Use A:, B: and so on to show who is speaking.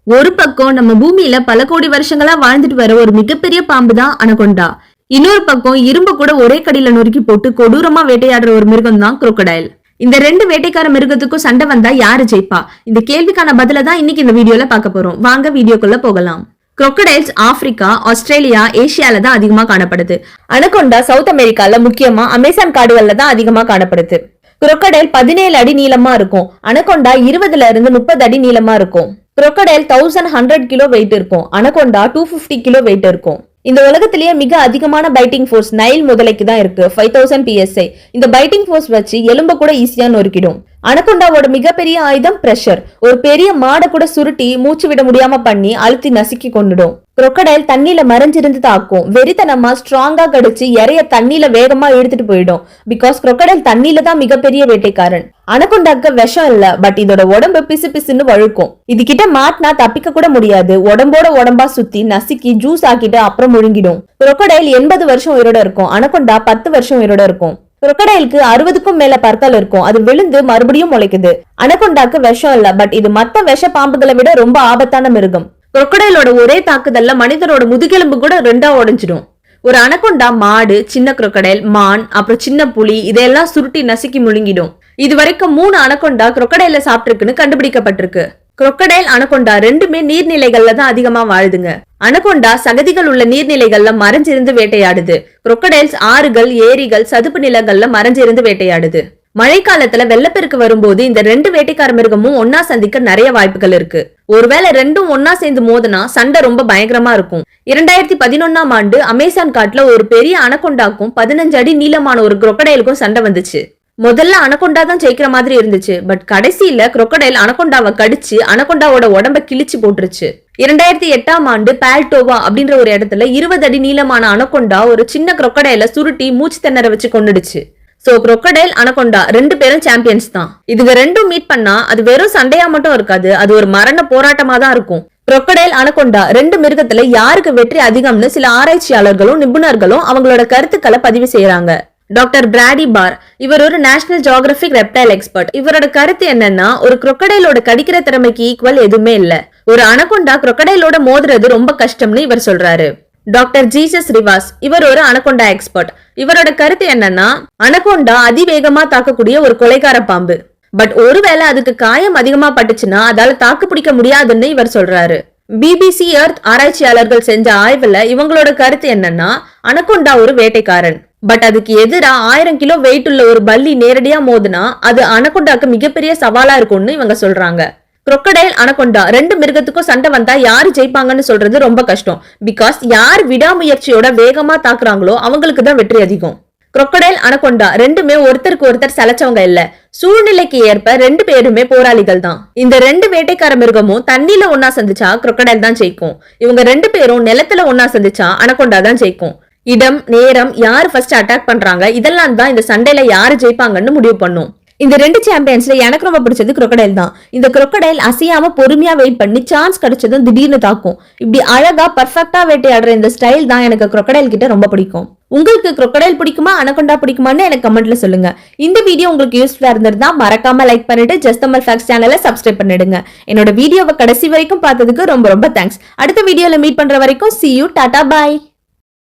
A: ஒரு பக்கம் நம்ம பூமியில பல கோடி வருஷங்களா வாழ்ந்துட்டு வர ஒரு மிகப்பெரிய பாம்பு தான் அனகொண்டா. இன்னொரு பக்கம் இரும்பு கூட ஒரே கடியில நொறுக்கி போட்டு கொடூரமா வேட்டையாடுற ஒரு மிருகம் தான் குரோக்கடைல். இந்த ரெண்டு வேட்டைக்கார மிருகத்துக்கும் சண்டை வந்தா யாரு ஜெயிப்பா? இந்த கேள்விக்கான பதில தான் இன்னைக்கு இந்த வீடியோல பார்க்க போறோம். வாங்க வீடியோக்குள்ள போகலாம். குரோக்கடைல்ஸ் ஆப்பிரிக்கா, ஆஸ்திரேலியா, ஏசியால தான் அதிகமா காணப்படுது. அனகொண்டா சவுத் அமெரிக்கால முக்கியமா அமேசான் காடுகள்ல தான் அதிகமா காணப்படுது. குரோக்கடைல் 17 அடி நீளமா இருக்கும். அனகொண்டா 20 இருந்து 30 அடி நீளமா இருக்கும். குரோக்கடைல் 1100 கிலோ வெயிட் இருக்கும். அனகொண்டா 250 கிலோ வெயிட் இருக்கும். இந்த உலகத்திலேயே மிக அதிகமான பைட்டிங் ஃபோர்ஸ் நைல் முதலைக்கு தான் இருக்கு, 5000 PSI. இந்த பைட்டிங் ஃபோர்ஸ் வச்சு எலும்ப கூட ஈஸியா நொறுக்கிடும். அனகொண்டாவோட மிகப்பெரிய ஆயுதம் பிரஷர். ஒரு பெரிய மாடை கூட சுருட்டி மூச்சு விட முடியாம பண்ணி அழுத்தி நசுக்கி கொண்டுடும். குரோக்கடைல் தண்ணியில மறைஞ்சிருந்து தாக்கும். வெறித்தனமா ஸ்ட்ராங்கா கடிச்சு இறைய தண்ணியில வேகமா இழுத்துட்டு போயிடும். பிகாஸ் குரோக்கடைல் தண்ணியில தான் மிகப்பெரிய வேட்டைக்காரன். அனகொண்டாக்கு விஷம் இல்ல, பட் இதோட உடம்பு பிசு பிசுன்னு வழுக்கும். இது கிட்ட மாட்டினா தப்பிக்க கூட முடியாது. உடம்போட உடம்பா சுத்தி நசுக்கி ஜூஸ் ஆக்கிட்டு அப்புறம் முழுங்கிடும். குரோக்கடைல் 80 வருஷம் உயிரோட இருக்கும். அனகொண்டா 10 வருஷம் உயிரோட இருக்கும். குரோக்கடைலுக்கு 60க்கும் மேல பற்கள் இருக்கும். அது விழுந்து மறுபடியும் முளைக்குது. அனகொண்டாக்கு விஷம் இல்ல, பட் இது மத்த விஷ பாம்புகளை விட ரொம்ப ஆபத்தான மிருகம். குரோக்கடைலோட ஒரே தாக்குதல்ல மனிதனோட முதுகெலும்பு கூட 2ஆ உடைஞ்சிடும். ஒரு அனகொண்டா மாடு, சின்ன குரோக்கடைல், மான், அப்புறம் சின்ன புலி இதெல்லாம் சுருட்டி நசுக்கி முழுங்கிடும். இது வரைக்கும் 3 அனகொண்டா குரோக்கடைல சாப்பிட்டிருக்குன்னு கண்டுபிடிக்கப்பட்டிருக்கு. குரோக்கடைல், அனகொண்டா ரெண்டுமே நீர்நிலைகள்ல தான் அதிகமா வாழுதுங்க. அனகொண்டா சகதிகள் உள்ள நீர்நிலைகள்ல மறைஞ்சிருந்து வேட்டையாடுது. குரோக்கடைல்ஸ் ஆறுகள், ஏரிகள், சதுப்பு நிலங்கள்ல மறைஞ்சிருந்து வேட்டையாடுது. மழைக்காலத்துல வெள்ளப்பெருக்கு வரும்போது இந்த ரெண்டு வேட்டைக்கார மிருகமும் ஒன்னா சந்திக்க நிறைய வாய்ப்புகள் இருக்கு. ஒருவேளை ரெண்டும் ஒன்னா சேர்ந்து மோதினா சண்டை ரொம்ப பயங்கரமா இருக்கும். 2011ஆம் ஆண்டு அமேசான் காட்டுல ஒரு பெரிய அனகொண்டாக்கும் 15 அடி நீளமான ஒரு குரோக்கடைலுக்கும் சண்டை வந்துச்சு. முதல்ல அனகொண்டா தான் ஜெயிக்கிற மாதிரி இருந்துச்சு. பட் கடைசியில குரோக்கடைல் அனகொண்டாவை கடிச்சு அனகொண்டாவோட உடம்ப கிழிச்சு போட்டுருச்சு. 2008ஆம் ஆண்டு பால்டோவா அப்படின்ற ஒரு இடத்துல 20 அடி நீளமான அனகொண்டா ஒரு சின்ன குரோக்கடைல சுருட்டி மூச்சு திணற வச்சு கொண்டுடுச்சு. சோ குரோக்கடைல், அனகொண்டா ரெண்டு பேரும் சாம்பியன்ஸ் தான். இதுங்க ரெண்டும் மீட் பண்ணா அது வெறும் சண்டையா மட்டும் இருக்காது, அது ஒரு மரண போராட்டமா தான் இருக்கும். குரோக்கடைல், அனகொண்டா ரெண்டு மிருகத்துல யாருக்கு வெற்றி அதிகம்னு சில ஆராய்ச்சியாளர்களும் நிபுணர்களும் அவங்களோட கருத்துக்களை பதிவு செய்யறாங்க. டாக்டர் பிராடி பார், இவர் ஒரு நேஷனல் ஜியோகிராபிக் ரெப்டைல் எக்ஸ்பர்ட். இவரோட கருத்து என்னன்னா, ஒரு குரோக்கடைலோட கடிக்கிற திறமைக்கு ஈக்குவல் எதுவுமே இல்ல. ஒரு அனகொண்டா குரோக்கடைலோட மோதுறது ரொம்ப கஷ்டம்னு இவர் சொல்றாரு. டாக்டர் ஜீசஸ் ரிவாஸ், இவர் ஒரு அனகொண்டா எக்ஸ்பர்ட். இவரோட கருத்து என்னன்னா, அனகொண்டா அதிவேகமா தாக்கக்கூடிய ஒரு கொலைகார பாம்பு. பட் ஒருவேளை அதுக்கு காயம் அதிகமா பட்டுச்சுன்னா அதால தாக்கு பிடிக்க முடியாதுன்னு இவர் சொல்றாரு. BBC எர்த் ஆராய்ச்சியாளர்கள் செஞ்ச ஆய்வுல இவங்களோட கருத்து என்னன்னா, அனகொண்டா ஒரு வேட்டைக்காரன். பட் அதுக்கு எதிரா 1000 கிலோ வெயிட் உள்ள ஒரு பல்லி நேரடியா மோதுனா அது அனகொண்டாக்கு மிகப்பெரிய சவாலா இருக்கும்னு இவங்க சொல்றாங்க. குரோக்கடைல், அனகொண்டா ரெண்டு மிருகத்துக்கும் சண்டை வந்தா யாரு ஜெயிப்பாங்கன்னு சொல்றது ரொம்ப கஷ்டம். பிகாஸ் யார் விடாமுயற்சியோட வேகமா தாக்குறாங்களோ அவங்களுக்கு தான் வெற்றி அதிகம். குரோக்கடைல், அனகொண்டா ரெண்டுமே ஒருத்தருக்கு ஒருத்தர் சலைச்சவங்க இல்ல. சூழ்நிலைக்கு ஏற்ப ரெண்டு பேருமே போராளிகள் தான். இந்த ரெண்டு வேட்டைக்கார மிருகமும் தண்ணில ஒன்னா சந்திச்சா குரோக்கடைல் தான் ஜெயிக்கும். இவங்க ரெண்டு பேரும் நிலத்துல ஒன்னா சந்திச்சா அனகொண்டா தான் ஜெயிக்கும். இடம், நேரம், யாரு ஃபர்ஸ்ட் அட்டாக் பண்றாங்க இதெல்லாம் தான் இந்த சண்டையில யாரு ஜெயிப்பாங்கன்னு முடிவு பண்ணும். இந்த ரெண்டு சாம்பியன்ஸ்ல எனக்கு ரொம்ப பிடிச்சது குரோக்கடைல் தான். இந்த குரோக்கடைல் அசையாம பொறுமையா வெயிட் பண்ணி சான்ஸ் கிடைச்சதும் திடீர்னு தாக்கும். இப்படி அழகா பர்ஃபெக்டா வேட்டையாடுற இந்த ஸ்டைல் தான் எனக்கு குரோக்கடைல் கிட்ட ரொம்ப பிடிக்கும். உங்களுக்கு குரோக்கடைல் பிடிக்குமா, அனகொண்டா பிடிக்குமான்னு எனக்கு கமெண்ட்ல சொல்லுங்க. இந்த வீடியோ உங்களுக்கு யூஸ்ஃபுல்லா இருந்திருந்தா மறக்காம லைக் பண்ணிட்டு ஜஸ்ட் தமிழ் ஃபேக்ட்ஸ் சேனலை சப்ஸ்கிரைப் பண்ணிடுங்க. என்னோட வீடியோவை கடைசி வரைக்கும் பார்த்ததுக்கு ரொம்ப ரொம்ப தேங்க்ஸ். அடுத்த வீடியோல மீட் பண்ற வரைக்கும் see you, டாடா, பாய்.